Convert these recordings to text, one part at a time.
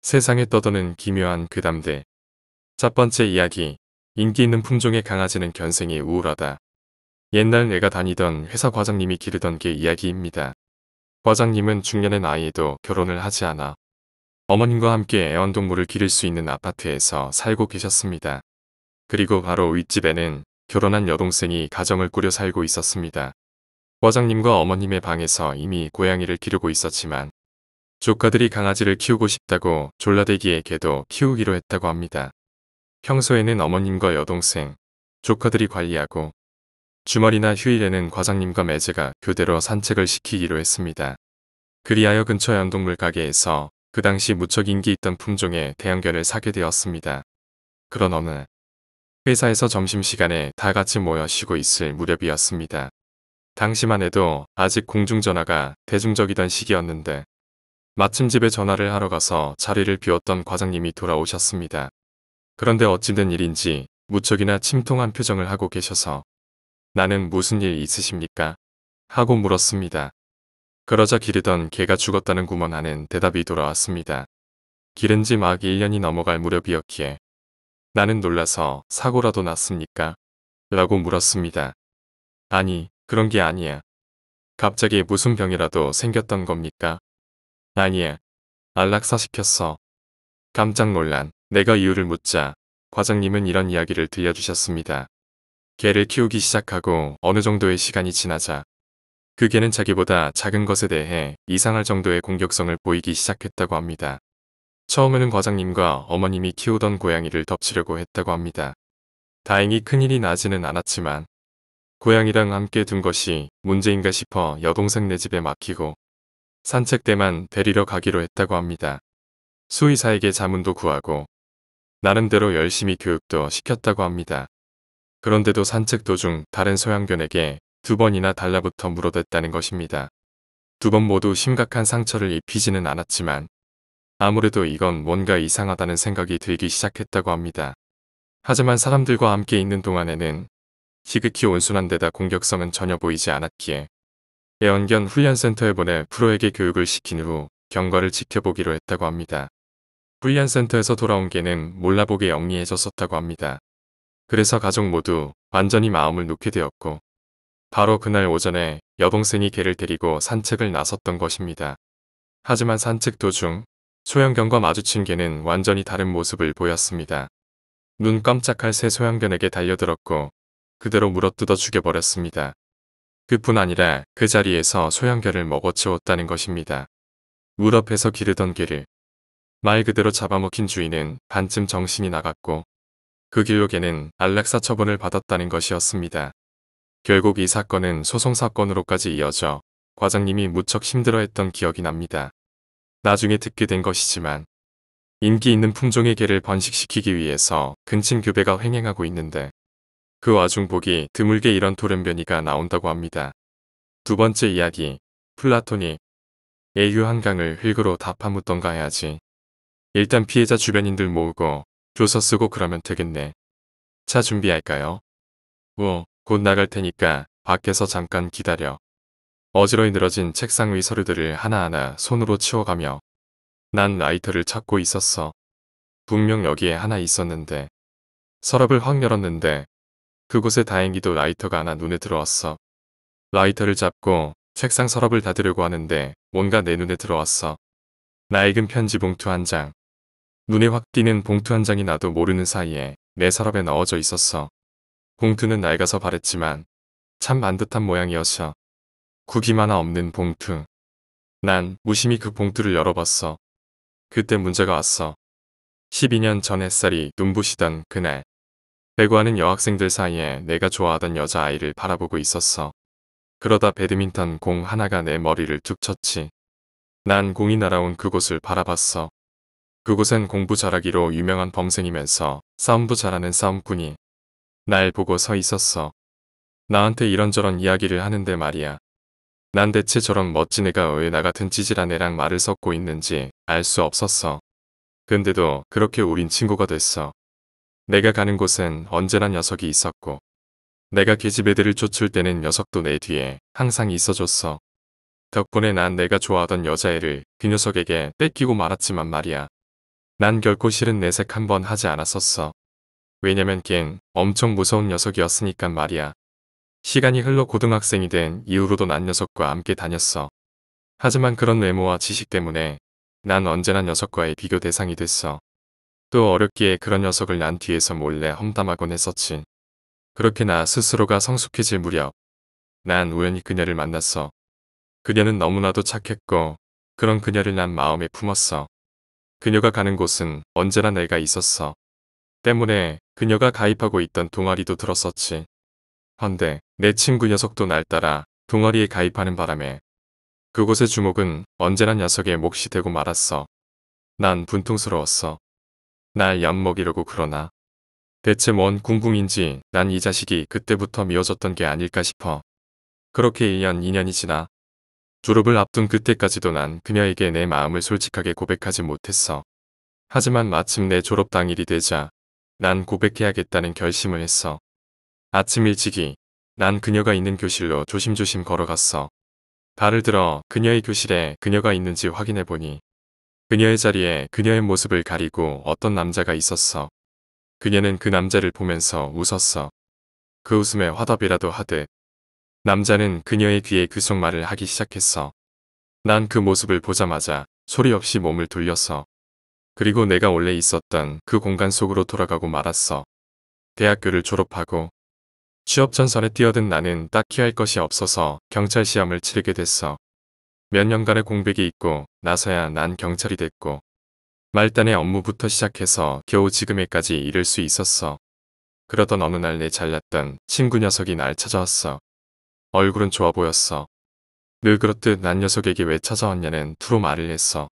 세상에 떠도는 기묘한 괴담들. 첫 번째 이야기. 인기 있는 품종의 강아지는 견생이 우울하다. 옛날 내가 다니던 회사 과장님이 기르던 개 이야기입니다. 과장님은 중년의 나이에도 결혼을 하지 않아 어머님과 함께 애완동물을 기를 수 있는 아파트에서 살고 계셨습니다. 그리고 바로 윗집에는 결혼한 여동생이 가정을 꾸려 살고 있었습니다. 과장님과 어머님의 방에서 이미 고양이를 기르고 있었지만 조카들이 강아지를 키우고 싶다고 졸라대기에 개도 키우기로 했다고 합니다. 평소에는 어머님과 여동생, 조카들이 관리하고 주말이나 휴일에는 과장님과 매제가 교대로 산책을 시키기로 했습니다. 그리하여 근처 애완동물 가게에서 그 당시 무척 인기 있던 품종의 대형견을 사게 되었습니다. 그런 어느 날 회사에서 점심시간에 다 같이 모여 쉬고 있을 무렵이었습니다. 당시만 해도 아직 공중전화가 대중적이던 시기였는데 마침 집에 전화를 하러 가서 자리를 비웠던 과장님이 돌아오셨습니다. 그런데 어찌 된 일인지 무척이나 침통한 표정을 하고 계셔서 나는 무슨 일 있으십니까? 하고 물었습니다. 그러자 기르던 개가 죽었다는 구먼하는 대답이 돌아왔습니다. 기른 지 막 1년이 넘어갈 무렵이었기에 나는 놀라서 사고라도 났습니까? 라고 물었습니다. 아니, 그런 게 아니야. 갑자기 무슨 병이라도 생겼던 겁니까? 아니야. 안락사시켰어. 깜짝 놀란 내가 이유를 묻자 과장님은 이런 이야기를 들려주셨습니다. 개를 키우기 시작하고 어느 정도의 시간이 지나자 그 개는 자기보다 작은 것에 대해 이상할 정도의 공격성을 보이기 시작했다고 합니다. 처음에는 과장님과 어머님이 키우던 고양이를 덮치려고 했다고 합니다. 다행히 큰일이 나지는 않았지만 고양이랑 함께 둔 것이 문제인가 싶어 여동생 네 집에 맡기고 산책 때만 데리러 가기로 했다고 합니다. 수의사에게 자문도 구하고 나름대로 열심히 교육도 시켰다고 합니다. 그런데도 산책 도중 다른 소형견에게 2번이나 달라붙어 물어댔다는 것입니다. 2번 모두 심각한 상처를 입히지는 않았지만 아무래도 이건 뭔가 이상하다는 생각이 들기 시작했다고 합니다. 하지만 사람들과 함께 있는 동안에는 지극히 온순한 데다 공격성은 전혀 보이지 않았기에 애완견 훈련센터에 보내 프로에게 교육을 시킨 후 경과를 지켜보기로 했다고 합니다. 훈련센터에서 돌아온 개는 몰라보게 영리해졌었다고 합니다. 그래서 가족 모두 완전히 마음을 놓게 되었고 바로 그날 오전에 여동생이 개를 데리고 산책을 나섰던 것입니다. 하지만 산책 도중 소형견과 마주친 개는 완전히 다른 모습을 보였습니다. 눈 깜짝할 새 소형견에게 달려들었고 그대로 물어뜯어 죽여버렸습니다. 그뿐 아니라 그 자리에서 소형견을 먹어치웠다는 것입니다. 물 앞에서 기르던 개를 말 그대로 잡아먹힌 주인은 반쯤 정신이 나갔고 그 길로 개는 안락사 처분을 받았다는 것이었습니다. 결국 이 사건은 소송사건으로까지 이어져 과장님이 무척 힘들어했던 기억이 납니다. 나중에 듣게 된 것이지만 인기 있는 품종의 개를 번식시키기 위해서 근친 교배가 횡행하고 있는데 그 와중 보기 드물게 이런 돌연변이가 나온다고 합니다. 두 번째 이야기. 플라토닉. 애유 한강을 흙으로 다 파묻던가 해야지. 일단 피해자 주변인들 모으고 조서 쓰고 그러면 되겠네. 차 준비할까요? 곧 나갈 테니까 밖에서 잠깐 기다려. 어지러이 늘어진 책상 위 서류들을 하나하나 손으로 치워가며 난 라이터를 찾고 있었어. 분명 여기에 하나 있었는데 서랍을 확 열었는데 그곳에 다행히도 라이터가 하나 눈에 들어왔어. 라이터를 잡고 책상 서랍을 닫으려고 하는데 뭔가 내 눈에 들어왔어. 낡은 편지 봉투 한 장. 눈에 확 띄는 봉투 한 장이 나도 모르는 사이에 내 서랍에 넣어져 있었어. 봉투는 낡아서 바랬지만 참 반듯한 모양이었어. 구김 하나 없는 봉투. 난 무심히 그 봉투를 열어봤어. 그때 문제가 왔어. 12년 전 햇살이 눈부시던 그날. 배구하는 여학생들 사이에 내가 좋아하던 여자아이를 바라보고 있었어. 그러다 배드민턴 공 하나가 내 머리를 툭 쳤지. 난 공이 날아온 그곳을 바라봤어. 그곳엔 공부 잘하기로 유명한 범생이면서 싸움도 잘하는 싸움꾼이 날 보고 서 있었어. 나한테 이런저런 이야기를 하는데 말이야. 난 대체 저런 멋진 애가 왜 나 같은 찌질한 애랑 말을 섞고 있는지 알 수 없었어. 근데도 그렇게 우린 친구가 됐어. 내가 가는 곳엔 언제나 녀석이 있었고 내가 계집 애들을 쫓을 때는 녀석도 내 뒤에 항상 있어줬어. 덕분에 난 내가 좋아하던 여자애를 그 녀석에게 뺏기고 말았지만 말이야. 난 결코 싫은 내색 한 번 하지 않았었어. 왜냐면 걘 엄청 무서운 녀석이었으니깐 말이야. 시간이 흘러 고등학생이 된 이후로도 난 녀석과 함께 다녔어. 하지만 그런 외모와 지식 때문에 난 언제나 녀석과의 비교 대상이 됐어. 또 어렵기에 그런 녀석을 난 뒤에서 몰래 험담하곤 했었지. 그렇게 나 스스로가 성숙해질 무렵 난 우연히 그녀를 만났어. 그녀는 너무나도 착했고 그런 그녀를 난 마음에 품었어. 그녀가 가는 곳은 언제나 내가 있었어. 때문에 그녀가 가입하고 있던 동아리도 들었었지. 헌데 내 친구 녀석도 날 따라 동아리에 가입하는 바람에 그곳의 주목은 언제나 녀석의 몫이 되고 말았어. 난 분통스러웠어. 날 엿먹이려고 그러나. 대체 뭔 궁궁인지 난 이 자식이 그때부터 미워졌던 게 아닐까 싶어. 그렇게 1년 2년이 지나 졸업을 앞둔 그때까지도 난 그녀에게 내 마음을 솔직하게 고백하지 못했어. 하지만 마침 내 졸업 당일이 되자 난 고백해야겠다는 결심을 했어. 아침 일찍이 난 그녀가 있는 교실로 조심조심 걸어갔어. 발을 들어 그녀의 교실에 그녀가 있는지 확인해보니 그녀의 자리에 그녀의 모습을 가리고 어떤 남자가 있었어. 그녀는 그 남자를 보면서 웃었어. 그 웃음에 화답이라도 하듯 남자는 그녀의 귀에 귓속말을 하기 시작했어. 난 그 모습을 보자마자 소리 없이 몸을 돌렸어. 그리고 내가 원래 있었던 그 공간 속으로 돌아가고 말았어. 대학교를 졸업하고 취업 전선에 뛰어든 나는 딱히 할 것이 없어서 경찰 시험을 치르게 됐어. 몇 년간의 공백이 있고 나서야 난 경찰이 됐고 말단의 업무부터 시작해서 겨우 지금에까지 이를 수 있었어. 그러던 어느 날 내 잘났던 친구 녀석이 날 찾아왔어. 얼굴은 좋아 보였어. 늘 그렇듯 난 녀석에게 왜 찾아왔냐는 투로 말을 했어.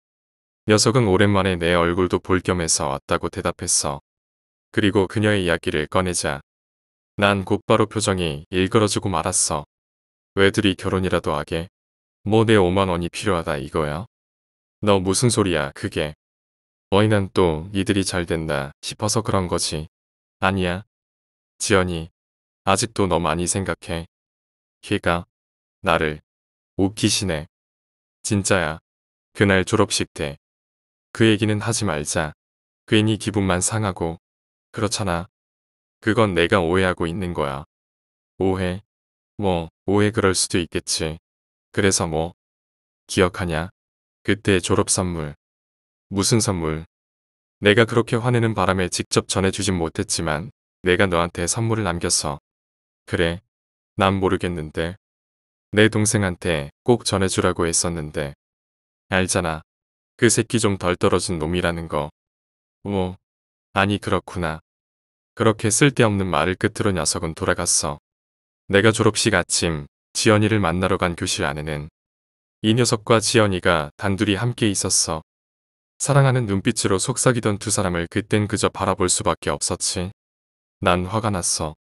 녀석은 오랜만에 내 얼굴도 볼 겸해서 왔다고 대답했어. 그리고 그녀의 이야기를 꺼내자 난 곧바로 표정이 일그러지고 말았어. 왜 둘이 결혼이라도 하게? 뭐 내 5만 원이 필요하다 이거야? 너 무슨 소리야 그게? 난 또 니들이 잘 된다 싶어서 그런 거지. 아니야. 지연이 아직도 너 많이 생각해. 걔가 나를 웃기시네. 진짜야. 그날 졸업식 때 그 얘기는 하지 말자. 괜히 기분만 상하고. 그렇잖아. 그건 내가 오해하고 있는 거야. 오해? 뭐 오해 그럴 수도 있겠지. 그래서 뭐 기억하냐? 그때 졸업 선물. 무슨 선물? 내가 그렇게 화내는 바람에 직접 전해주진 못했지만 내가 너한테 선물을 남겼어. 그래. 난 모르겠는데. 내 동생한테 꼭 전해주라고 했었는데. 알잖아. 그 새끼 좀 덜 떨어진 놈이라는 거. 뭐. 아니 그렇구나. 그렇게 쓸데없는 말을 끝으로 녀석은 돌아갔어. 내가 졸업식 아침 지연이를 만나러 간 교실 안에는 이 녀석과 지연이가 단둘이 함께 있었어. 사랑하는 눈빛으로 속삭이던 두 사람을 그땐 그저 바라볼 수밖에 없었지. 난 화가 났어.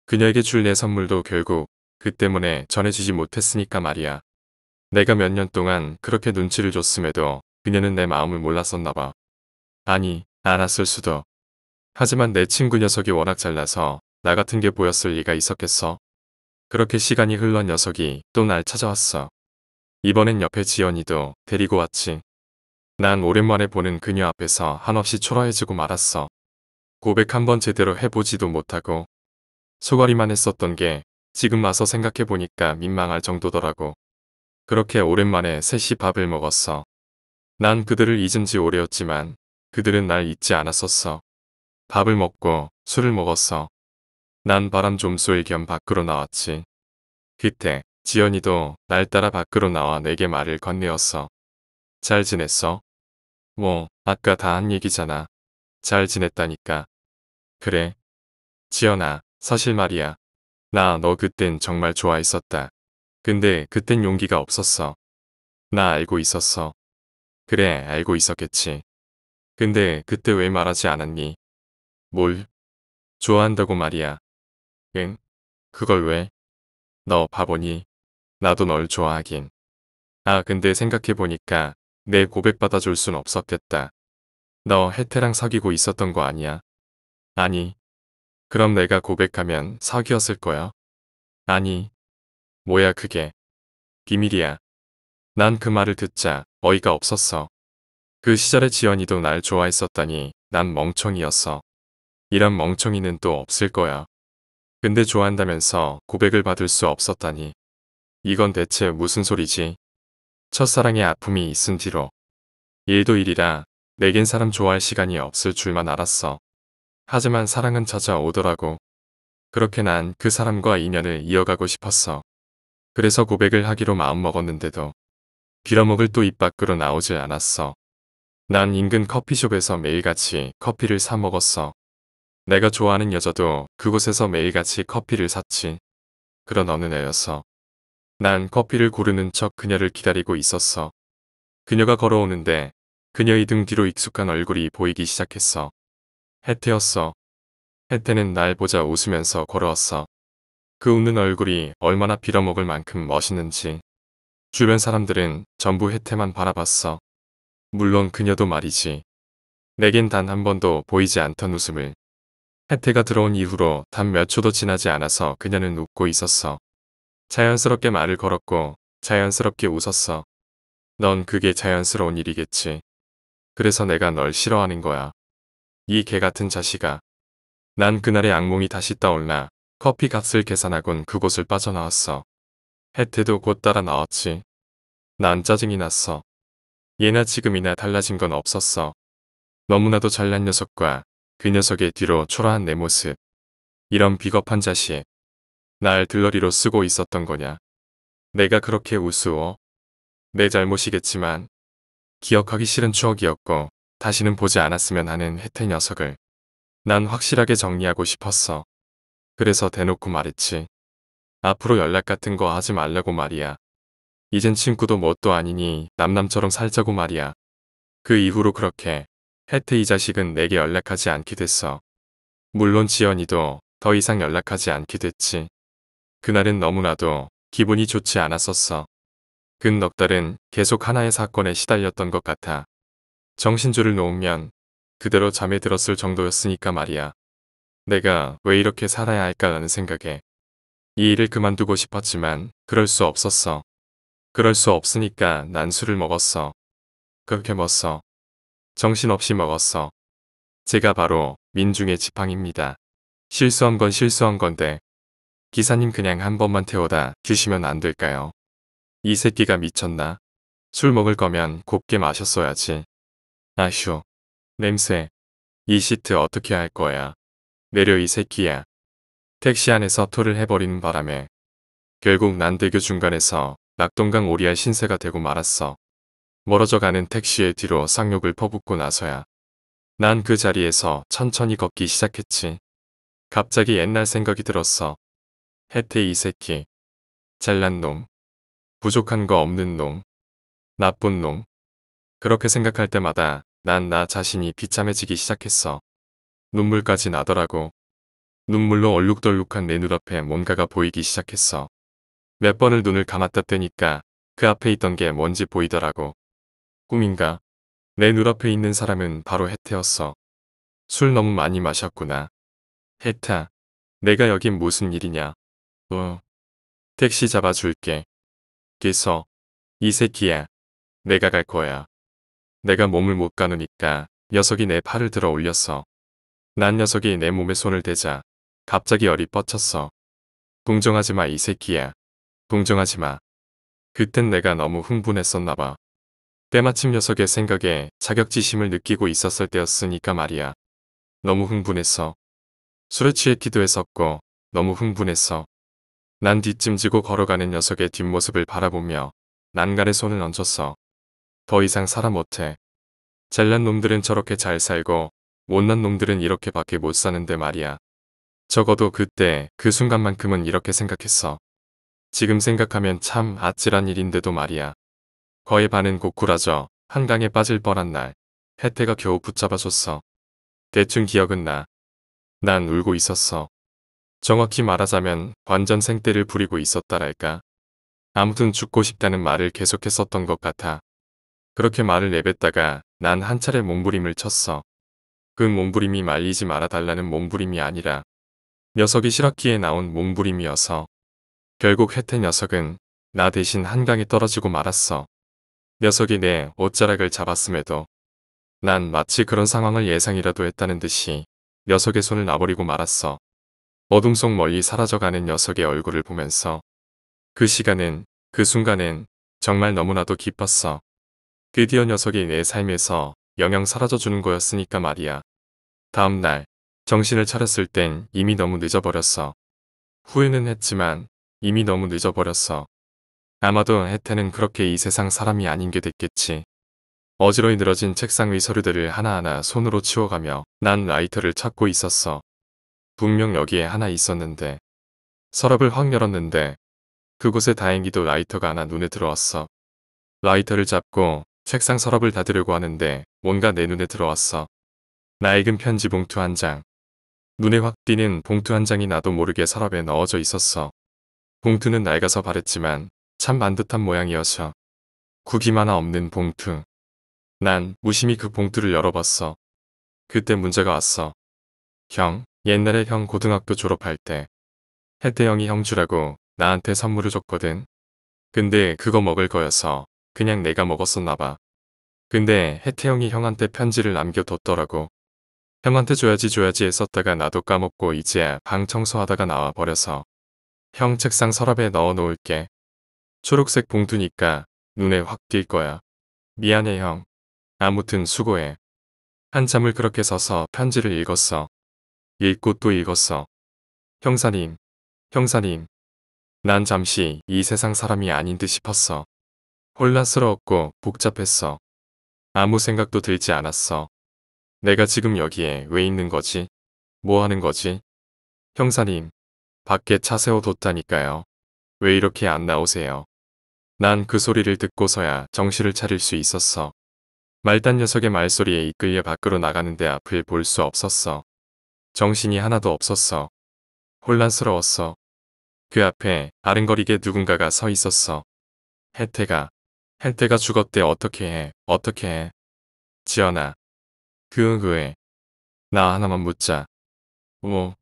그녀에게 줄 내 선물도 결국 그 때문에 전해주지 못했으니까 말이야. 내가 몇 년 동안 그렇게 눈치를 줬음에도 그녀는 내 마음을 몰랐었나 봐. 아니, 알았을 수도. 하지만 내 친구 녀석이 워낙 잘나서 나 같은 게 보였을 리가 있었겠어. 그렇게 시간이 흘러 녀석이 또 날 찾아왔어. 이번엔 옆에 지연이도 데리고 왔지. 난 오랜만에 보는 그녀 앞에서 한없이 초라해지고 말았어. 고백 한번 제대로 해보지도 못하고 소가리만 했었던 게 지금 와서 생각해보니까 민망할 정도더라고. 그렇게 오랜만에 셋이 밥을 먹었어. 난 그들을 잊은 지 오래였지만 그들은 날 잊지 않았었어. 밥을 먹고 술을 먹었어. 난 바람 좀 쏠 겸 밖으로 나왔지. 그때 지연이도 날 따라 밖으로 나와 내게 말을 건네었어. 잘 지냈어? 뭐 아까 다 한 얘기잖아. 잘 지냈다니까. 그래. 지연아, 사실 말이야. 나 너 그땐 정말 좋아했었다. 근데 그땐 용기가 없었어. 나 알고 있었어. 그래, 알고 있었겠지. 근데 그때 왜 말하지 않았니? 뭘? 좋아한다고 말이야. 응? 그걸 왜? 너 바보니? 나도 널 좋아하긴. 아, 근데 생각해보니까 내 고백 받아줄 순 없었겠다. 너 혜태랑 사귀고 있었던 거 아니야? 아니. 그럼 내가 고백하면 사귀었을 거야? 아니. 뭐야 그게. 비밀이야. 난 그 말을 듣자 어이가 없었어. 그 시절에 지연이도 날 좋아했었다니 난 멍청이였어. 이런 멍청이는 또 없을 거야. 근데 좋아한다면서 고백을 받을 수 없었다니. 이건 대체 무슨 소리지? 첫사랑의 아픔이 있은 뒤로. 일도 일이라 내겐 사람 좋아할 시간이 없을 줄만 알았어. 하지만 사랑은 찾아오더라고. 그렇게 난 그 사람과 인연을 이어가고 싶었어. 그래서 고백을 하기로 마음먹었는데도 빌어먹을 또 입 밖으로 나오질 않았어. 난 인근 커피숍에서 매일같이 커피를 사 먹었어. 내가 좋아하는 여자도 그곳에서 매일같이 커피를 샀지. 그런 어느 날였어. 난 커피를 고르는 척 그녀를 기다리고 있었어. 그녀가 걸어오는데 그녀의 등 뒤로 익숙한 얼굴이 보이기 시작했어. 혜태였어. 혜태는 날 보자 웃으면서 걸어왔어. 그 웃는 얼굴이 얼마나 빌어먹을 만큼 멋있는지. 주변 사람들은 전부 혜태만 바라봤어. 물론 그녀도 말이지. 내겐 단 한 번도 보이지 않던 웃음을. 혜태가 들어온 이후로 단 몇 초도 지나지 않아서 그녀는 웃고 있었어. 자연스럽게 말을 걸었고 자연스럽게 웃었어. 넌 그게 자연스러운 일이겠지. 그래서 내가 널 싫어하는 거야. 이 개 같은 자식아. 난 그날의 악몽이 다시 떠올라 커피 값을 계산하곤 그곳을 빠져나왔어. 혜태도 곧 따라 나왔지. 난 짜증이 났어. 예나 지금이나 달라진 건 없었어. 너무나도 잘난 녀석과 그 녀석의 뒤로 초라한 내 모습. 이런 비겁한 자식. 날 들러리로 쓰고 있었던 거냐. 내가 그렇게 우스워. 내 잘못이겠지만 기억하기 싫은 추억이었고 다시는 보지 않았으면 하는 혜태 녀석을 난 확실하게 정리하고 싶었어. 그래서 대놓고 말했지. 앞으로 연락 같은 거 하지 말라고 말이야. 이젠 친구도 뭣도 아니니 남남처럼 살자고 말이야. 그 이후로 그렇게 혜태 이 자식은 내게 연락하지 않게 됐어. 물론 지연이도 더 이상 연락하지 않게 됐지. 그날은 너무나도 기분이 좋지 않았었어. 근 넉 달은 계속 하나의 사건에 시달렸던 것 같아. 정신줄을 놓으면 그대로 잠에 들었을 정도였으니까 말이야. 내가 왜 이렇게 살아야 할까라는 생각에 이 일을 그만두고 싶었지만 그럴 수 없었어. 그럴 수 없으니까 난 술을 먹었어. 그렇게 먹었어. 정신없이 먹었어. 제가 바로 민중의 지팡입니다. 실수한 건 실수한 건데 기사님 그냥 한 번만 태워다 주시면 안 될까요? 이 새끼가 미쳤나? 술 먹을 거면 곱게 마셨어야지. 아휴. 냄새. 이 시트 어떻게 할 거야? 내려 이 새끼야. 택시 안에서 토를 해버리는 바람에 결국 난 대교 중간에서 낙동강 오리알 신세가 되고 말았어. 멀어져 가는 택시의 뒤로 쌍욕을 퍼붓고 나서야 난 그 자리에서 천천히 걷기 시작했지. 갑자기 옛날 생각이 들었어. 혜태 이 새끼. 잘난 놈. 부족한 거 없는 놈. 나쁜 놈. 그렇게 생각할 때마다 난 나 자신이 비참해지기 시작했어. 눈물까지 나더라고. 눈물로 얼룩덜룩한 내 눈앞에 뭔가가 보이기 시작했어. 몇 번을 눈을 감았다 떼니까 그 앞에 있던 게 뭔지 보이더라고. 꿈인가? 내 눈앞에 있는 사람은 바로 혜태였어. 술 너무 많이 마셨구나. 혜타, 내가 여긴 무슨 일이냐? 택시 잡아줄게. 그래서 이 새끼야. 내가 갈 거야. 내가 몸을 못 가누니까 녀석이 내 팔을 들어 올렸어. 난 녀석이 내 몸에 손을 대자 갑자기 열이 뻗쳤어. 동정하지 마 이 새끼야. 동정하지 마. 그땐 내가 너무 흥분했었나 봐. 때마침 녀석의 생각에 자격지심을 느끼고 있었을 때였으니까 말이야. 너무 흥분했어. 술에 취했기도 했었고 너무 흥분했어. 난 뒷짐지고 걸어가는 녀석의 뒷모습을 바라보며 난간에 손을 얹었어. 더 이상 살아 못해. 잘난 놈들은 저렇게 잘 살고 못난 놈들은 이렇게밖에 못 사는데 말이야. 적어도 그때 그 순간만큼은 이렇게 생각했어. 지금 생각하면 참 아찔한 일인데도 말이야. 거의 반은 고꾸라져 한강에 빠질 뻔한 날 혜태가 겨우 붙잡아줬어. 대충 기억은 나. 난 울고 있었어. 정확히 말하자면 완전 생떼를 부리고 있었다랄까. 아무튼 죽고 싶다는 말을 계속했었던 것 같아. 그렇게 말을 내뱉다가 난 한 차례 몸부림을 쳤어. 그 몸부림이 말리지 말아달라는 몸부림이 아니라 녀석이 싫었기에 나온 몸부림이어서 결국 혜태 녀석은 나 대신 한강에 떨어지고 말았어. 녀석이 내 옷자락을 잡았음에도 난 마치 그런 상황을 예상이라도 했다는 듯이 녀석의 손을 놔버리고 말았어. 어둠 속 멀리 사라져가는 녀석의 얼굴을 보면서 그 시간은, 그 순간은 정말 너무나도 기뻤어. 드디어 녀석이 내 삶에서 영영 사라져주는 거였으니까 말이야. 다음 날 정신을 차렸을 땐 이미 너무 늦어버렸어. 후회는 했지만 이미 너무 늦어버렸어. 아마도 혜태는 그렇게 이 세상 사람이 아닌 게 됐겠지. 어지러이 늘어진 책상 위 서류들을 하나하나 손으로 치워가며 난 라이터를 찾고 있었어. 분명 여기에 하나 있었는데. 서랍을 확 열었는데 그곳에 다행히도 라이터가 하나 눈에 들어왔어. 라이터를 잡고 책상 서랍을 닫으려고 하는데 뭔가 내 눈에 들어왔어. 낡은 편지 봉투 한 장. 눈에 확 띄는 봉투 한 장이 나도 모르게 서랍에 넣어져 있었어. 봉투는 낡아서 바랬지만 참 반듯한 모양이어서 구김 하나 없는 봉투. 난 무심히 그 봉투를 열어봤어. 그때 문제가 왔어. 형, 옛날에 형 고등학교 졸업할 때 혜태 형이 형 주라고 나한테 선물을 줬거든. 근데 그거 먹을 거여서 그냥 내가 먹었었나 봐. 근데 혜태 형이 형한테 편지를 남겨뒀더라고. 형한테 줘야지 했었다가 나도 까먹고 이제야 방 청소하다가 나와 버려서 형 책상 서랍에 넣어 놓을게. 초록색 봉투니까 눈에 확 띌 거야. 미안해 형. 아무튼 수고해. 한참을 그렇게 서서 편지를 읽었어. 읽고 또 읽었어. 형사님, 형사님. 난 잠시 이 세상 사람이 아닌 듯 싶었어. 혼란스러웠고 복잡했어. 아무 생각도 들지 않았어. 내가 지금 여기에 왜 있는 거지? 뭐 하는 거지? 형사님, 밖에 차 세워뒀다니까요. 왜 이렇게 안 나오세요? 난 그 소리를 듣고서야 정신을 차릴 수 있었어. 말단 녀석의 말소리에 이끌려 밖으로 나가는데 앞을 볼 수 없었어. 정신이 하나도 없었어. 혼란스러웠어. 그 앞에 아른거리게 누군가가 서 있었어. 혜태가 죽었대. 어떻게 해, 어떻게 해. 지연아. 그에 나 하나만 묻자. 뭐,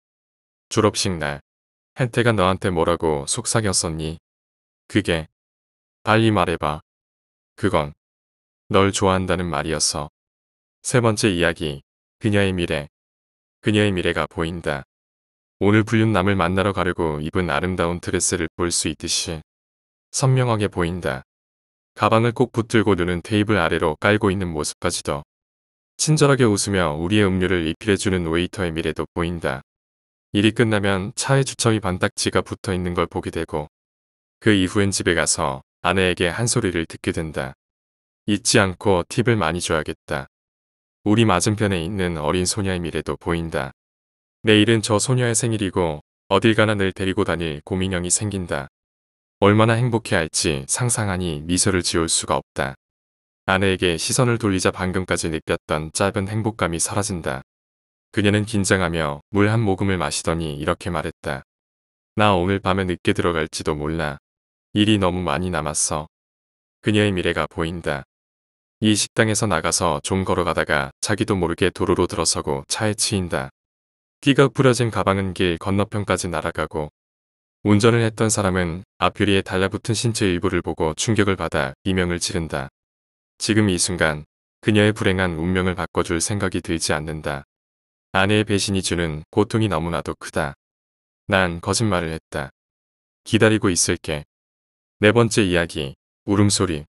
졸업식 날 혜태가 너한테 뭐라고 속삭였었니? 그게, 빨리 말해봐. 그건 널 좋아한다는 말이었어. 세 번째 이야기, 그녀의 미래. 그녀의 미래가 보인다. 오늘 불륜남을 만나러 가려고 입은 아름다운 드레스를 볼 수 있듯이 선명하게 보인다. 가방을 꼭 붙들고 눈은 테이블 아래로 깔고 있는 모습까지도. 친절하게 웃으며 우리의 음료를 리필해주는 웨이터의 미래도 보인다. 일이 끝나면 차에 주차위 반딱지가 붙어 있는 걸 보게 되고 그 이후엔 집에 가서 아내에게 한 소리를 듣게 된다. 잊지 않고 팁을 많이 줘야겠다. 우리 맞은편에 있는 어린 소녀의 미래도 보인다. 내일은 저 소녀의 생일이고 어딜 가나 늘 데리고 다닐 고민형이 생긴다. 얼마나 행복해할지 상상하니 미소를 지울 수가 없다. 아내에게 시선을 돌리자 방금까지 느꼈던 짧은 행복감이 사라진다. 그녀는 긴장하며 물 한 모금을 마시더니 이렇게 말했다. 나 오늘 밤에 늦게 들어갈지도 몰라. 일이 너무 많이 남았어. 그녀의 미래가 보인다. 이 식당에서 나가서 좀 걸어가다가 자기도 모르게 도로로 들어서고 차에 치인다. 끼가 부러진 가방은 길 건너편까지 날아가고 운전을 했던 사람은 앞유리에 달라붙은 신체 일부를 보고 충격을 받아 비명을 지른다. 지금 이 순간 그녀의 불행한 운명을 바꿔줄 생각이 들지 않는다. 아내의 배신이 주는 고통이 너무나도 크다. 난 거짓말을 했다. 기다리고 있을게. 네 번째 이야기, 울음소리.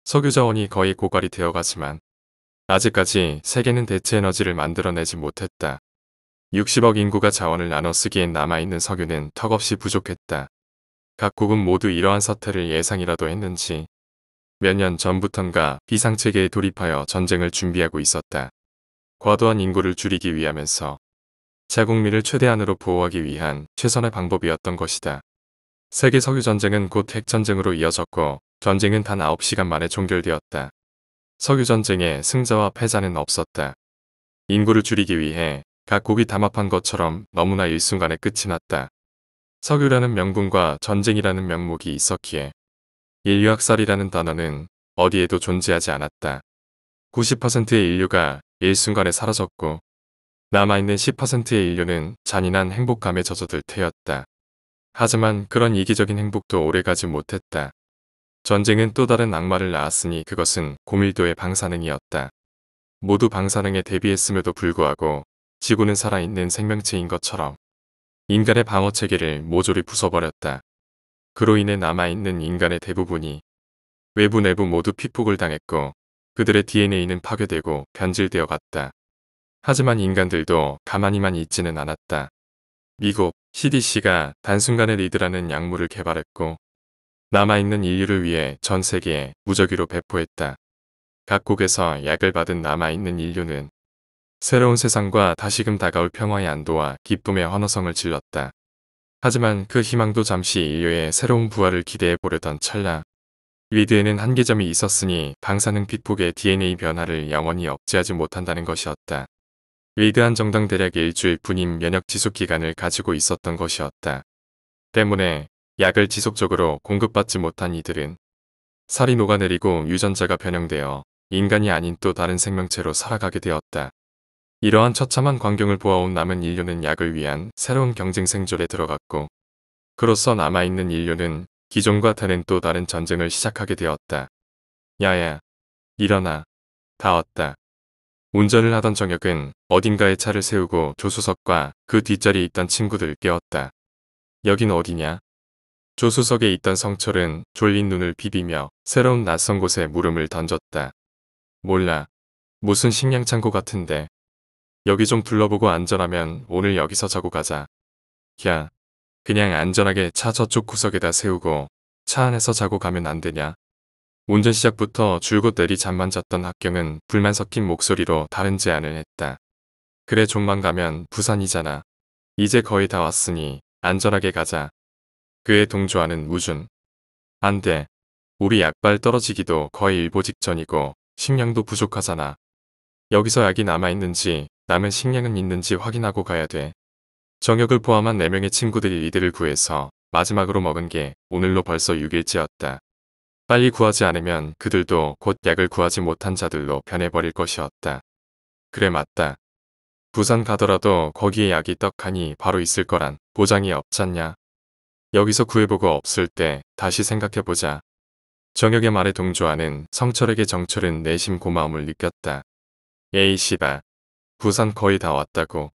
석유 자원이 거의 고갈이 되어가지만 아직까지 세계는 대체 에너지를 만들어내지 못했다. 60억 인구가 자원을 나눠 쓰기엔 남아있는 석유는 턱없이 부족했다. 각국은 모두 이러한 사태를 예상이라도 했는지 몇 년 전부턴가 비상체계에 돌입하여 전쟁을 준비하고 있었다. 과도한 인구를 줄이기 위하면서 자국민을 최대한으로 보호하기 위한 최선의 방법이었던 것이다. 세계 석유전쟁은 곧 핵전쟁으로 이어졌고 전쟁은 단 9시간 만에 종결되었다. 석유전쟁에 승자와 패자는 없었다. 인구를 줄이기 위해 각국이 담합한 것처럼 너무나 일순간에 끝이 났다. 석유라는 명분과 전쟁이라는 명목이 있었기에 인류학살이라는 단어는 어디에도 존재하지 않았다. 90%의 인류가 일순간에 사라졌고 남아있는 10%의 인류는 잔인한 행복감에 젖어들 테였다. 하지만 그런 이기적인 행복도 오래가지 못했다. 전쟁은 또 다른 악마를 낳았으니 그것은 고밀도의 방사능이었다. 모두 방사능에 대비했음에도 불구하고 지구는 살아있는 생명체인 것처럼 인간의 방어 체계를 모조리 부숴버렸다. 그로 인해 남아있는 인간의 대부분이 외부 내부 모두 피폭을 당했고 그들의 DNA는 파괴되고 변질되어 갔다. 하지만 인간들도 가만히만 있지는 않았다. 미국 CDC가 단순간에 리드라는 약물을 개발했고 남아있는 인류를 위해 전 세계에 무작위로 배포했다. 각국에서 약을 받은 남아있는 인류는 새로운 세상과 다시금 다가올 평화의 안도와 기쁨의 환호성을 질렀다. 하지만 그 희망도 잠시 인류의 새로운 부활을 기대해 보려던 찰나 리드에는 한계점이 있었으니 방사능 피폭의 DNA 변화를 영원히 억제하지 못한다는 것이었다. 리드한 정당 대략 일주일 뿐인 면역 지속 기간을 가지고 있었던 것이었다. 때문에 약을 지속적으로 공급받지 못한 이들은 살이 녹아내리고 유전자가 변형되어 인간이 아닌 또 다른 생명체로 살아가게 되었다. 이러한 처참한 광경을 보아온 남은 인류는 약을 위한 새로운 경쟁 생존에 들어갔고 그로써 남아있는 인류는 기존과 다른 또 다른 전쟁을 시작하게 되었다. 야야, 일어나. 다 왔다. 운전을 하던 정혁은 어딘가에 차를 세우고 조수석과 그 뒷자리에 있던 친구들 깨웠다. 여긴 어디냐? 조수석에 있던 성철은 졸린 눈을 비비며 새로운 낯선 곳에 물음을 던졌다. 몰라. 무슨 식량창고 같은데. 여기 좀 둘러보고 안전하면 오늘 여기서 자고 가자. 야, 그냥 안전하게 차 저쪽 구석에다 세우고 차 안에서 자고 가면 안 되냐? 운전 시작부터 줄곧 내리 잠만 잤던 학경은 불만 섞인 목소리로 다른 제안을 했다. 그래 좀만 가면 부산이잖아. 이제 거의 다 왔으니 안전하게 가자. 그에 동조하는 우준. 안 돼. 우리 약발 떨어지기도 거의 일보 직전이고 식량도 부족하잖아. 여기서 약이 남아있는지 남은 식량은 있는지 확인하고 가야 돼. 정혁을 포함한 4명의 친구들이 이들을 구해서 마지막으로 먹은 게 오늘로 벌써 6일째였다. 빨리 구하지 않으면 그들도 곧 약을 구하지 못한 자들로 변해버릴 것이었다. 그래 맞다. 부산 가더라도 거기에 약이 떡하니 바로 있을 거란 보장이 없잖냐. 여기서 구해보고 없을 때 다시 생각해보자. 정혁의 말에 동조하는 성철에게 정철은 내심 고마움을 느꼈다. 에이 씨발. 부산 거의 다 왔다고.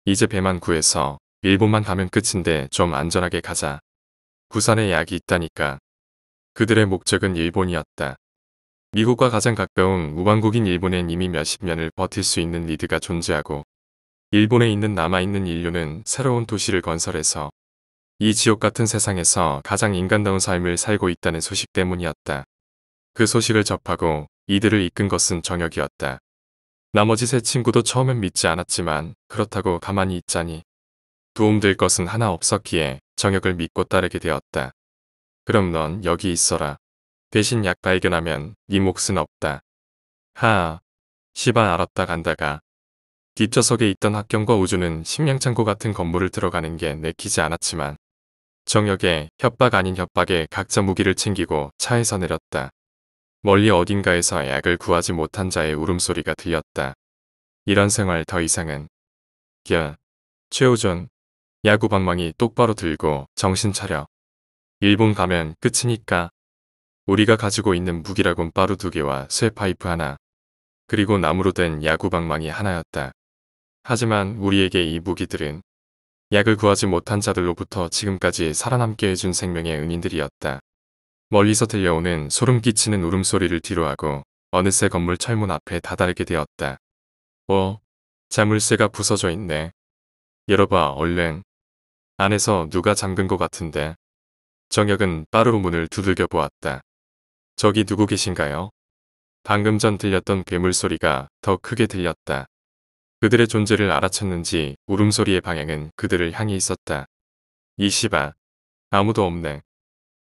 이제 배만 구해서 일본만 가면 끝인데 좀 안전하게 가자. 부산에 약이 있다니까. 그들의 목적은 일본이었다. 미국과 가장 가까운 우방국인 일본엔 이미 몇십 년을 버틸 수 있는 리드가 존재하고 일본에 있는 남아있는 인류는 새로운 도시를 건설해서 이 지옥 같은 세상에서 가장 인간다운 삶을 살고 있다는 소식 때문이었다. 그 소식을 접하고 이들을 이끈 것은 정혁이었다. 나머지 세 친구도 처음엔 믿지 않았지만 그렇다고 가만히 있자니 도움될 것은 하나 없었기에 정혁을 믿고 따르게 되었다. 그럼 넌 여기 있어라. 대신 약 발견하면 네 몫은 없다. 하아. 시발 알았다 간다가. 뒷좌석에 있던 학경과 우주는 식량창고 같은 건물을 들어가는 게 내키지 않았지만 정혁의 협박 아닌 협박에 각자 무기를 챙기고 차에서 내렸다. 멀리 어딘가에서 약을 구하지 못한 자의 울음소리가 들렸다. 이런 생활 더 이상은. 야, 최우준. 야구 방망이 똑바로 들고 정신 차려. 일본 가면 끝이니까. 우리가 가지고 있는 무기라곤 빠루 2개와 쇠파이프 하나. 그리고 나무로 된 야구 방망이 하나였다. 하지만 우리에게 이 무기들은 약을 구하지 못한 자들로부터 지금까지 살아남게 해준 생명의 은인들이었다. 멀리서 들려오는 소름 끼치는 울음소리를 뒤로하고 어느새 건물 철문 앞에 다다르게 되었다. 자물쇠가 부서져 있네. 열어봐 얼른. 안에서 누가 잠근 것 같은데. 정혁은 빠르로 문을 두들겨 보았다. 저기 누구 계신가요? 방금 전 들렸던 괴물 소리가 더 크게 들렸다. 그들의 존재를 알아챘는지 울음소리의 방향은 그들을 향해 있었다. 이 씨발. 아무도 없네.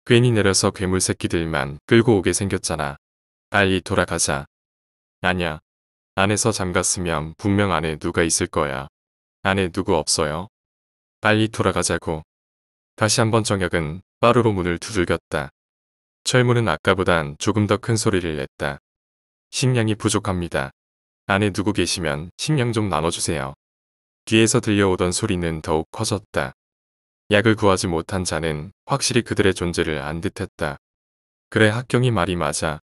괜히 내려서 괴물 새끼들만 끌고 오게 생겼잖아. 빨리 돌아가자. 아냐. 안에서 잠갔으면 분명 안에 누가 있을 거야. 안에 누구 없어요? 빨리 돌아가자고. 다시 한번 정혁은 빠르로 문을 두들겼다. 철문은 아까보단 조금 더 큰 소리를 냈다. 식량이 부족합니다. 안에 누구 계시면 식량 좀 나눠주세요. 뒤에서 들려오던 소리는 더욱 커졌다. 약을 구하지 못한 자는 확실히 그들의 존재를 안 듯했다. 그래 학경이 말이 맞아.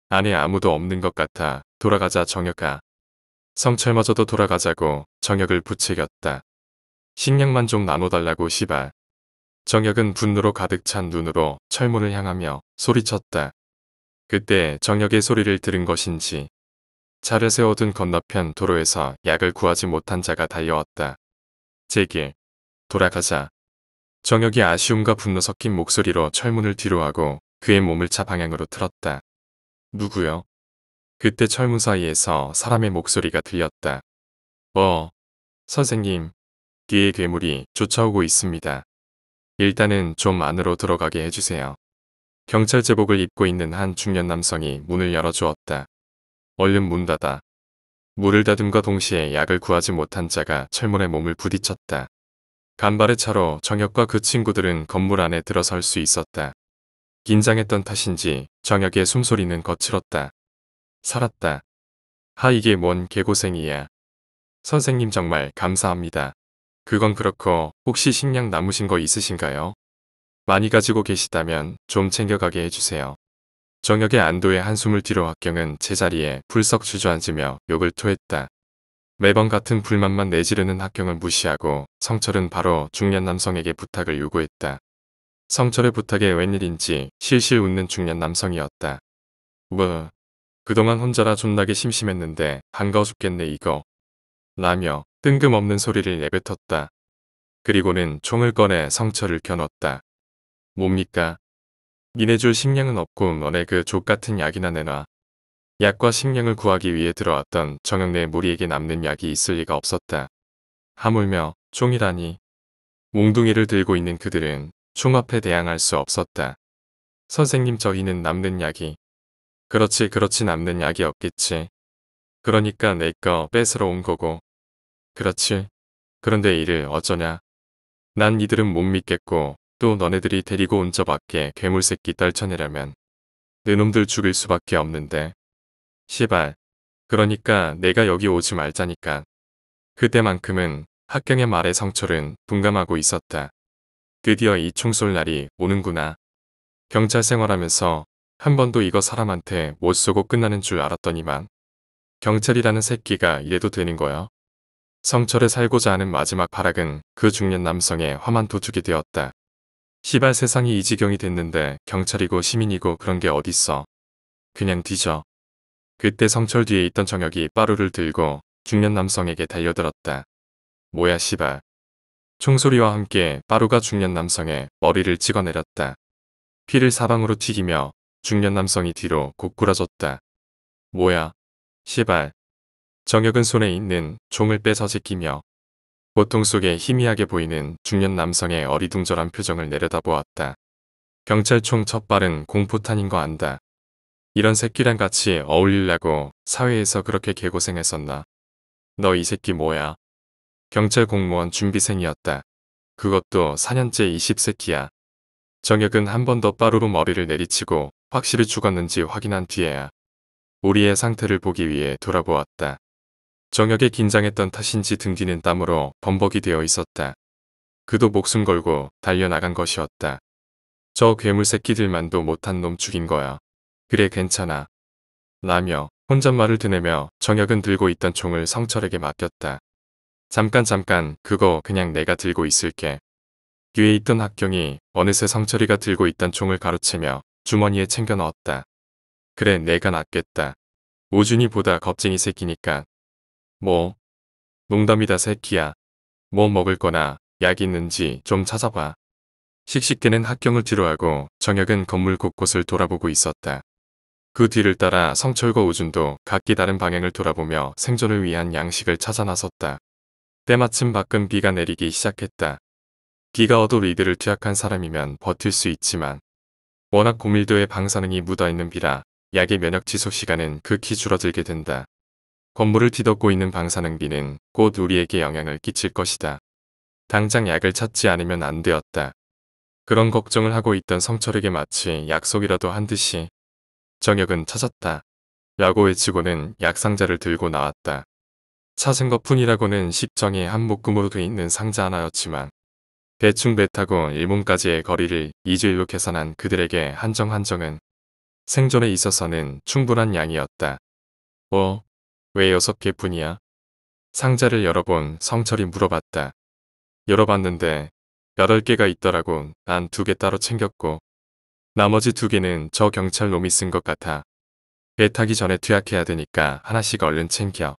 안에 아무도 없는 것 같아. 돌아가자 정혁아. 성철마저도 돌아가자고 정혁을 부추겼다. 식량만 좀 나눠달라고 시발. 정혁은 분노로 가득 찬 눈으로 철문을 향하며 소리쳤다. 그때 정혁의 소리를 들은 것인지 차를 세워둔 건너편 도로에서 약을 구하지 못한 자가 달려왔다. 제길, 돌아가자. 정혁이 아쉬움과 분노 섞인 목소리로 철문을 뒤로하고 그의 몸을 차 방향으로 틀었다. 누구요? 그때 철문 사이에서 사람의 목소리가 들렸다. 선생님, 뒤에 괴물이 쫓아오고 있습니다. 일단은 좀 안으로 들어가게 해주세요. 경찰 제복을 입고 있는 한 중년 남성이 문을 열어주었다. 얼른 문 닫아. 문을 닫음과 동시에 약을 구하지 못한 자가 철문에 몸을 부딪혔다. 간발의 차로 정혁과 그 친구들은 건물 안에 들어설 수 있었다. 긴장했던 탓인지 정혁의 숨소리는 거칠었다. 살았다. 이게 뭔 개고생이야. 선생님 정말 감사합니다. 그건 그렇고 혹시 식량 남으신 거 있으신가요? 많이 가지고 계시다면 좀 챙겨가게 해주세요. 정혁의 안도의 한숨을 뒤로 학경은 제자리에 불썩 주저앉으며 욕을 토했다. 매번 같은 불만만 내지르는 학경을 무시하고 성철은 바로 중년 남성에게 부탁을 요구했다. 성철의 부탁에 웬일인지 실실 웃는 중년 남성이었다. 그동안 혼자라 존나게 심심했는데 반가워 죽겠네 이거. 라며 뜬금없는 소리를 내뱉었다. 그리고는 총을 꺼내 성철을 겨눴다. 뭡니까? 니네 줄 식량은 없고 너네 그 족같은 약이나 내놔. 약과 식량을 구하기 위해 들어왔던 정영래 무리에게 남는 약이 있을 리가 없었다. 하물며 총이라니. 몽둥이를 들고 있는 그들은 총 앞에 대항할 수 없었다. 선생님 저희는 남는 약이. 그렇지 남는 약이 없겠지. 그러니까 내 거 뺏으러 온 거고. 그렇지. 그런데 이를 어쩌냐. 난 이들은 못 믿겠고 또 너네들이 데리고 온 저밖에 괴물새끼 떨쳐내려면 너놈들 죽일 수밖에 없는데. 시발. 그러니까 내가 여기 오지 말자니까. 그때만큼은 학경의 말에 성철은 둔감하고 있었다. 드디어 이 총 쏠 날이 오는구나. 경찰 생활하면서 한 번도 이거 사람한테 못 쏘고 끝나는 줄 알았더니만 경찰이라는 새끼가 이래도 되는 거야. 성철의 살고자 하는 마지막 발악은 그 중년 남성의 화만 도축이 되었다. 시발 세상이 이 지경이 됐는데 경찰이고 시민이고 그런 게 어딨어. 그냥 뒤져. 그때 성철 뒤에 있던 정혁이 빠루를 들고 중년 남성에게 달려들었다. 뭐야 시발. 총소리와 함께 빠루가 중년 남성의 머리를 찍어내렸다. 피를 사방으로 튀기며 중년 남성이 뒤로 고꾸라졌다. 뭐야. 시발. 정혁은 손에 있는 총을 빼서 제끼며 고통 속에 희미하게 보이는 중년 남성의 어리둥절한 표정을 내려다보았다. 경찰총 첫 발은 공포탄인 거 안다. 이런 새끼랑 같이 어울리려고 사회에서 그렇게 개고생했었나. 너 이 새끼 뭐야. 경찰 공무원 준비생이었다. 그것도 4년째 20새끼야. 정혁은 한 번 더 빠루로 머리를 내리치고 확실히 죽었는지 확인한 뒤에야 우리의 상태를 보기 위해 돌아보았다. 정혁의 긴장했던 탓인지 등 뒤는 땀으로 범벅이 되어 있었다. 그도 목숨 걸고 달려나간 것이었다. 저 괴물 새끼들만도 못한 놈 죽인 거야. 그래 괜찮아. 라며 혼잣말을 드내며 정혁은 들고 있던 총을 성철에게 맡겼다. 잠깐 그거 그냥 내가 들고 있을게. 뒤에 있던 학경이 어느새 성철이가 들고 있던 총을 가로채며 주머니에 챙겨 넣었다. 그래 내가 낫겠다. 오준이보다 겁쟁이 새끼니까. 뭐? 농담이다 새끼야. 뭐 먹을 거나 약 있는지 좀 찾아봐. 씩씩대는 학경을 뒤로하고 정혁은 건물 곳곳을 돌아보고 있었다. 그 뒤를 따라 성철과 우준도 각기 다른 방향을 돌아보며 생존을 위한 양식을 찾아 나섰다. 때마침 밖은 비가 내리기 시작했다. 비가 와도 리드를 투약한 사람이면 버틸 수 있지만 워낙 고밀도의 방사능이 묻어있는 비라 약의 면역 지속 시간은 극히 줄어들게 된다. 건물을 뒤덮고 있는 방사능비는 곧 우리에게 영향을 끼칠 것이다. 당장 약을 찾지 않으면 안 되었다. 그런 걱정을 하고 있던 성철에게 마치 약속이라도 한 듯이 정혁은 찾았다. 라고 외치고는 약상자를 들고 나왔다. 찾은 것뿐이라고는 식정에 한 묶음으로 돼 있는 상자 하나였지만 대충 배 타고 일본까지의 거리를 2주일로 계산한 그들에게 한정은 생존에 있어서는 충분한 양이었다. 왜 6개뿐이야? 상자를 열어본 성철이 물어봤다. 열어봤는데 8개가 있더라고. 난 2개 따로 챙겼고 나머지 2개는 저 경찰 놈이 쓴 것 같아. 배 타기 전에 투약해야 되니까 하나씩 얼른 챙겨.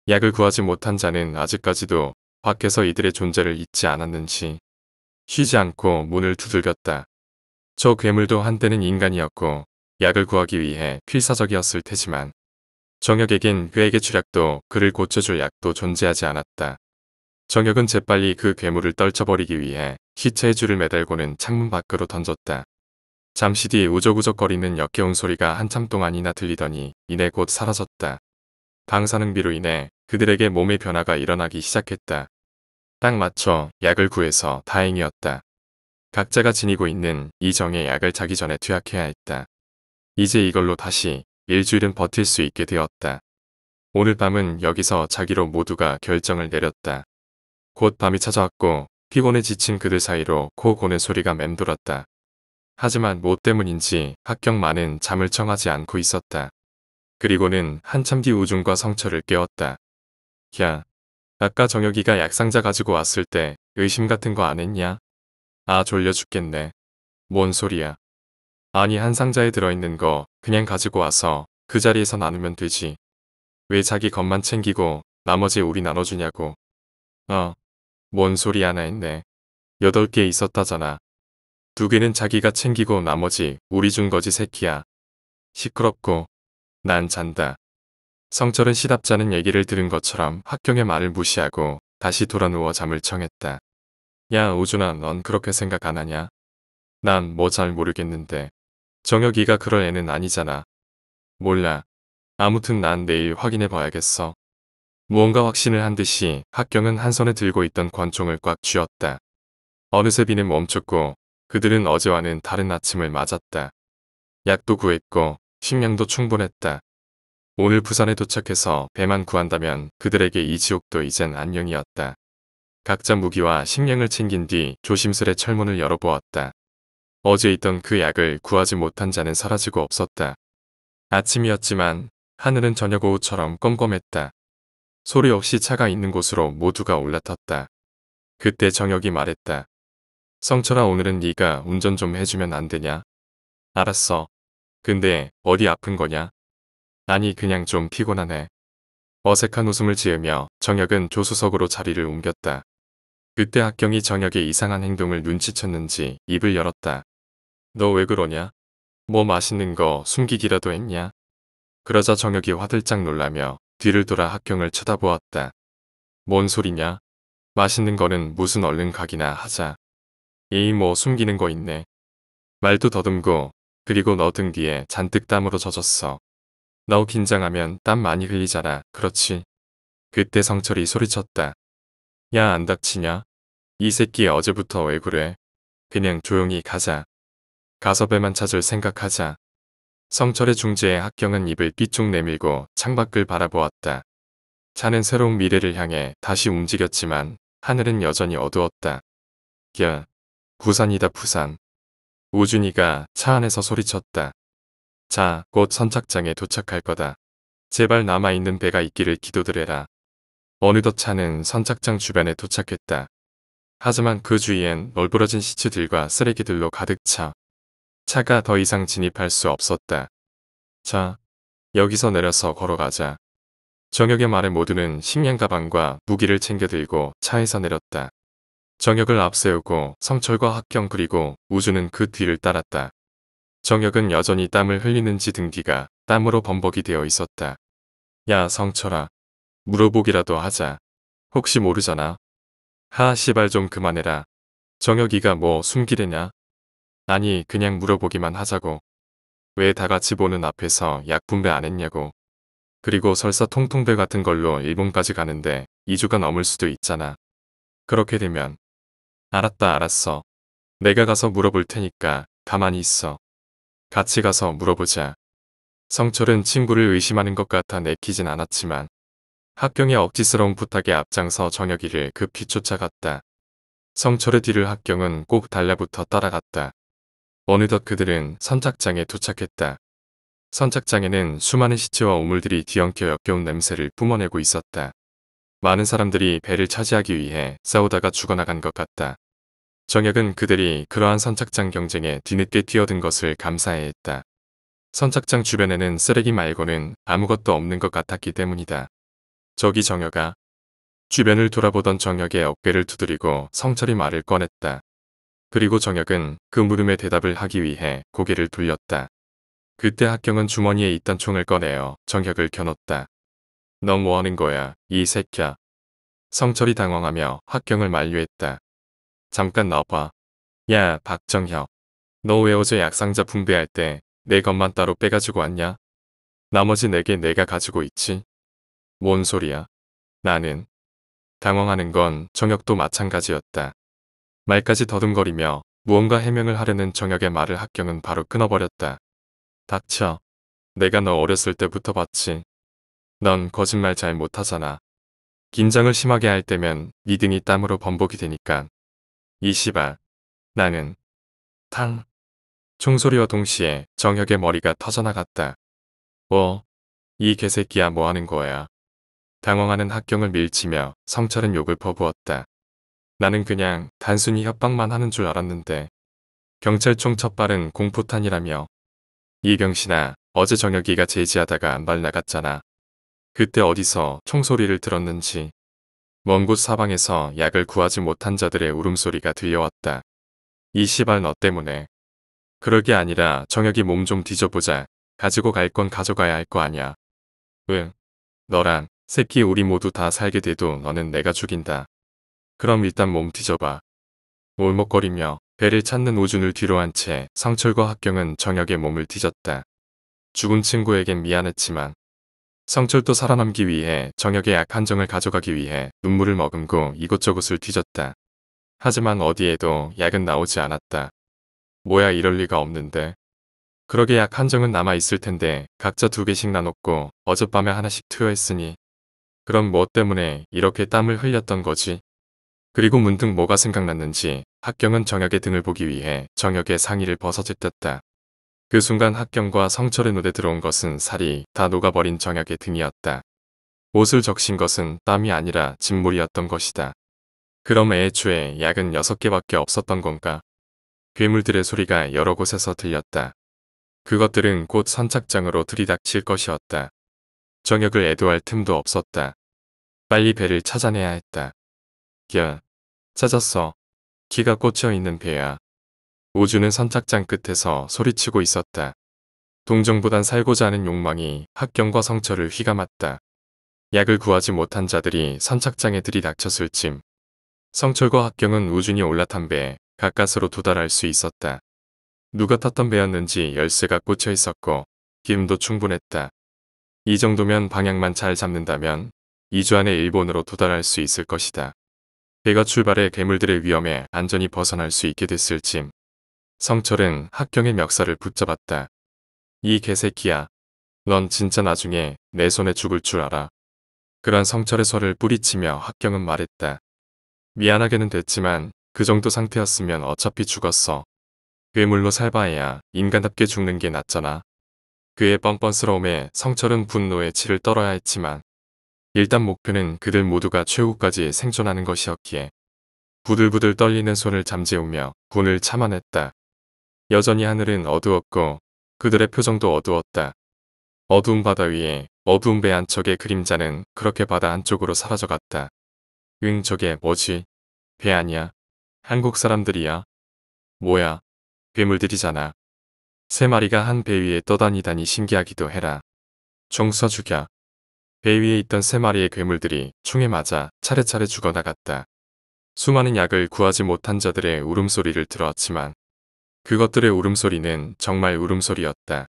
약을 구하지 못한 자는 아직까지도 밖에서 이들의 존재를 잊지 않았는지 쉬지 않고 문을 두들겼다. 저 괴물도 한때는 인간이었고 약을 구하기 위해 필사적이었을 테지만 정혁에겐 그에게 주약도 그를 고쳐줄 약도 존재하지 않았다. 정혁은 재빨리 그 괴물을 떨쳐버리기 위해 시체의 줄을 매달고는 창문 밖으로 던졌다. 잠시 뒤 우적우적거리는 역겨운 소리가 한참 동안이나 들리더니 이내 곧 사라졌다. 방사능비로 인해 그들에게 몸의 변화가 일어나기 시작했다. 딱 맞춰 약을 구해서 다행이었다. 각자가 지니고 있는 이 정의 약을 자기 전에 투약해야 했다. 이제 이걸로 다시 일주일은 버틸 수 있게 되었다. 오늘 밤은 여기서 자기로 모두가 결정을 내렸다. 곧 밤이 찾아왔고 피곤에 지친 그들 사이로 코 고는 소리가 맴돌았다. 하지만 뭐 때문인지 학경만은 잠을 청하지 않고 있었다. 그리고는 한참 뒤 우중과 성철을 깨웠다. 야, 아까 정혁이가 약상자 가지고 왔을 때 의심 같은 거 안 했냐? 아, 졸려 죽겠네. 뭔 소리야. 아니, 한 상자에 들어있는 거 그냥 가지고 와서 그 자리에서 나누면 되지. 왜 자기 것만 챙기고 나머지 우리 나눠주냐고. 뭔 소리 하나 했네. 8개 있었다잖아. 2개는 자기가 챙기고 나머지 우리 준 거지 새끼야. 시끄럽고 난 잔다. 성철은 시답잖은 얘기를 들은 것처럼 학경의 말을 무시하고 다시 돌아누워 잠을 청했다. 야, 우준아, 넌 그렇게 생각 안 하냐? 난 뭐 잘 모르겠는데. 정혁이가 그럴 애는 아니잖아. 몰라. 아무튼 난 내일 확인해 봐야겠어. 무언가 확신을 한 듯이 학경은 한 손에 들고 있던 권총을 꽉 쥐었다. 어느새 비는 멈췄고 그들은 어제와는 다른 아침을 맞았다. 약도 구했고 식량도 충분했다. 오늘 부산에 도착해서 배만 구한다면 그들에게 이 지옥도 이젠 안녕이었다. 각자 무기와 식량을 챙긴 뒤 조심스레 철문을 열어보았다. 어제 있던 그 약을 구하지 못한 자는 사라지고 없었다. 아침이었지만 하늘은 저녁 오후처럼 껌껌했다. 소리 없이 차가 있는 곳으로 모두가 올라탔다. 그때 정혁이 말했다. 성철아, 오늘은 네가 운전 좀 해주면 안 되냐? 알았어. 근데 어디 아픈 거냐? 아니, 그냥 좀 피곤하네. 어색한 웃음을 지으며 정혁은 조수석으로 자리를 옮겼다. 그때 학경이 정혁의 이상한 행동을 눈치챘는지 입을 열었다. 너 왜 그러냐? 뭐 맛있는 거 숨기기라도 했냐? 그러자 정혁이 화들짝 놀라며 뒤를 돌아 학경을 쳐다보았다. 뭔 소리냐? 맛있는 거는 무슨 얼른 가기나 하자. 에이, 뭐 숨기는 거 있네. 말도 더듬고 그리고 너 등 뒤에 잔뜩 땀으로 젖었어. 너 긴장하면 땀 많이 흘리잖아. 그렇지? 그때 성철이 소리쳤다. 야, 안 닥치냐? 이 새끼 어제부터 왜 그래? 그냥 조용히 가자. 가서 배만 찾을 생각하자. 성철의 중재에 학경은 입을 삐쭉 내밀고 창밖을 바라보았다. 차는 새로운 미래를 향해 다시 움직였지만 하늘은 여전히 어두웠다. 야, 부산이다 부산. 우준이가 차 안에서 소리쳤다. 자, 곧 선착장에 도착할 거다. 제발 남아있는 배가 있기를 기도드려라. 어느덧 차는 선착장 주변에 도착했다. 하지만 그 주위엔 널브러진 시체들과 쓰레기들로 가득 차. 차가 더 이상 진입할 수 없었다. 자, 여기서 내려서 걸어가자. 정혁의 말에 모두는 식량 가방과 무기를 챙겨 들고 차에서 내렸다. 정혁을 앞세우고 성철과 학경 그리고 우주는 그 뒤를 따랐다. 정혁은 여전히 땀을 흘리는지 등 뒤가 땀으로 범벅이 되어 있었다. 야, 성철아. 물어보기라도 하자. 혹시 모르잖아. 하, 씨발 좀 그만해라. 정혁이가 뭐 숨기려냐? 아니, 그냥 물어보기만 하자고. 왜 다 같이 보는 앞에서 약 분배 안 했냐고. 그리고 설사 통통배 같은 걸로 일본까지 가는데 2주가 넘을 수도 있잖아. 그렇게 되면. 알았다, 알았어. 내가 가서 물어볼 테니까 가만히 있어. 같이 가서 물어보자. 성철은 친구를 의심하는 것 같아 내키진 않았지만 학경의 억지스러운 부탁에 앞장서 정혁이를 급히 쫓아갔다. 성철의 뒤를 학경은 꼭 달라붙어 따라갔다. 어느덧 그들은 선착장에 도착했다. 선착장에는 수많은 시체와 오물들이 뒤엉켜 역겨운 냄새를 뿜어내고 있었다. 많은 사람들이 배를 차지하기 위해 싸우다가 죽어나간 것 같다. 정혁은 그들이 그러한 선착장 경쟁에 뒤늦게 뛰어든 것을 감사해 했다. 선착장 주변에는 쓰레기 말고는 아무것도 없는 것 같았기 때문이다. 저기 정혁아. 주변을 돌아보던 정혁의 어깨를 두드리고 성철이 말을 꺼냈다. 그리고 정혁은 그 물음에 대답을 하기 위해 고개를 돌렸다. 그때 학경은 주머니에 있던 총을 꺼내어 정혁을 겨눴다. 너 뭐하는 거야, 이 새끼야. 성철이 당황하며 학경을 만류했다. 잠깐 나와봐. 야, 박정혁. 너 왜 어제 약상자 분배할 때 내 것만 따로 빼가지고 왔냐? 나머지 4개 내가 가지고 있지. 뭔 소리야? 나는. 당황하는 건 정혁도 마찬가지였다. 말까지 더듬거리며 무언가 해명을 하려는 정혁의 말을 학경은 바로 끊어버렸다. 닥쳐. 내가 너 어렸을 때부터 봤지. 넌 거짓말 잘 못하잖아. 긴장을 심하게 할 때면 네 등이 땀으로 범벅이 되니까. 이 씨발. 나는. 탕. 총소리와 동시에 정혁의 머리가 터져나갔다. 이 개새끼야 뭐하는 거야. 당황하는 학경을 밀치며 성철은 욕을 퍼부었다. 나는 그냥 단순히 협박만 하는 줄 알았는데. 경찰총 첫 발은 공포탄이라며. 이 병신아, 어제 정혁이가 제지하다가 말 나갔잖아. 그때 어디서 총소리를 들었는지. 먼 곳 사방에서 약을 구하지 못한 자들의 울음소리가 들려왔다. 이 씨발 너 때문에. 그럴 게 아니라 정혁이 몸 좀 뒤져보자. 가지고 갈 건 가져가야 할 거 아냐. 응. 너랑 새끼 우리 모두 다 살게 돼도 너는 내가 죽인다. 그럼 일단 몸 뒤져봐. 울먹거리며 배를 찾는 우준을 뒤로 한 채 성철과 학경은 정혁의 몸을 뒤졌다. 죽은 친구에겐 미안했지만 성철도 살아남기 위해 정혁의 약 한 정을 가져가기 위해 눈물을 머금고 이곳저곳을 뒤졌다. 하지만 어디에도 약은 나오지 않았다. 뭐야 이럴 리가 없는데. 그러게 약 한 정은 남아있을 텐데 각자 2개씩 나눴고 어젯밤에 하나씩 투여했으니 그럼 뭐 때문에 이렇게 땀을 흘렸던 거지? 그리고 문득 뭐가 생각났는지 학경은 정혁의 등을 보기 위해 정혁의 상의를 벗어제꼈다. 그 순간 학경과 성철의 눈에 들어온 것은 살이 다 녹아버린 정혁의 등이었다. 옷을 적신 것은 땀이 아니라 진물이었던 것이다. 그럼 애초에 약은 6개밖에 없었던 건가? 괴물들의 소리가 여러 곳에서 들렸다. 그것들은 곧 선착장으로 들이닥칠 것이었다. 정혁을 애도할 틈도 없었다. 빨리 배를 찾아내야 했다. 찾았어. 키가 꽂혀있는 배야. 우주는 선착장 끝에서 소리치고 있었다. 동정보단 살고자 하는 욕망이 학경과 성철을 휘감았다. 약을 구하지 못한 자들이 선착장에 들이닥쳤을 쯤 성철과 학경은 우준이 올라탄 배에 가까스로 도달할 수 있었다. 누가 탔던 배였는지 열쇠가 꽂혀 있었고 기름도 충분했다. 이 정도면 방향만 잘 잡는다면 2주 안에 일본으로 도달할 수 있을 것이다. 배가 출발해 괴물들의 위험에 안전히 벗어날 수 있게 됐을 쯤 성철은 학경의 멱살을 붙잡았다. 이 개새끼야. 넌 진짜 나중에 내 손에 죽을 줄 알아. 그런 성철의 손을 뿌리치며 학경은 말했다. 미안하게는 됐지만 그 정도 상태였으면 어차피 죽었어. 괴물로 살바해야 인간답게 죽는 게 낫잖아. 그의 뻔뻔스러움에 성철은 분노에 치를 떨어야 했지만 일단 목표는 그들 모두가 최후까지 생존하는 것이었기에 부들부들 떨리는 손을 잠재우며 분을 참아냈다. 여전히 하늘은 어두웠고 그들의 표정도 어두웠다. 어두운 바다 위에 어두운 배 한 척의 그림자는 그렇게 바다 한쪽으로 사라져갔다. 응 저게 뭐지? 배 아니야? 한국 사람들이야? 뭐야? 괴물들이잖아. 3마리가 한 배 위에 떠다니다니 신기하기도 해라. 총 쏴 죽여. 배 위에 있던 3마리의 괴물들이 총에 맞아 차례차례 죽어나갔다. 수많은 약을 구하지 못한 자들의 울음소리를 들었지만 그것들의 울음소리는 정말 울음소리였다.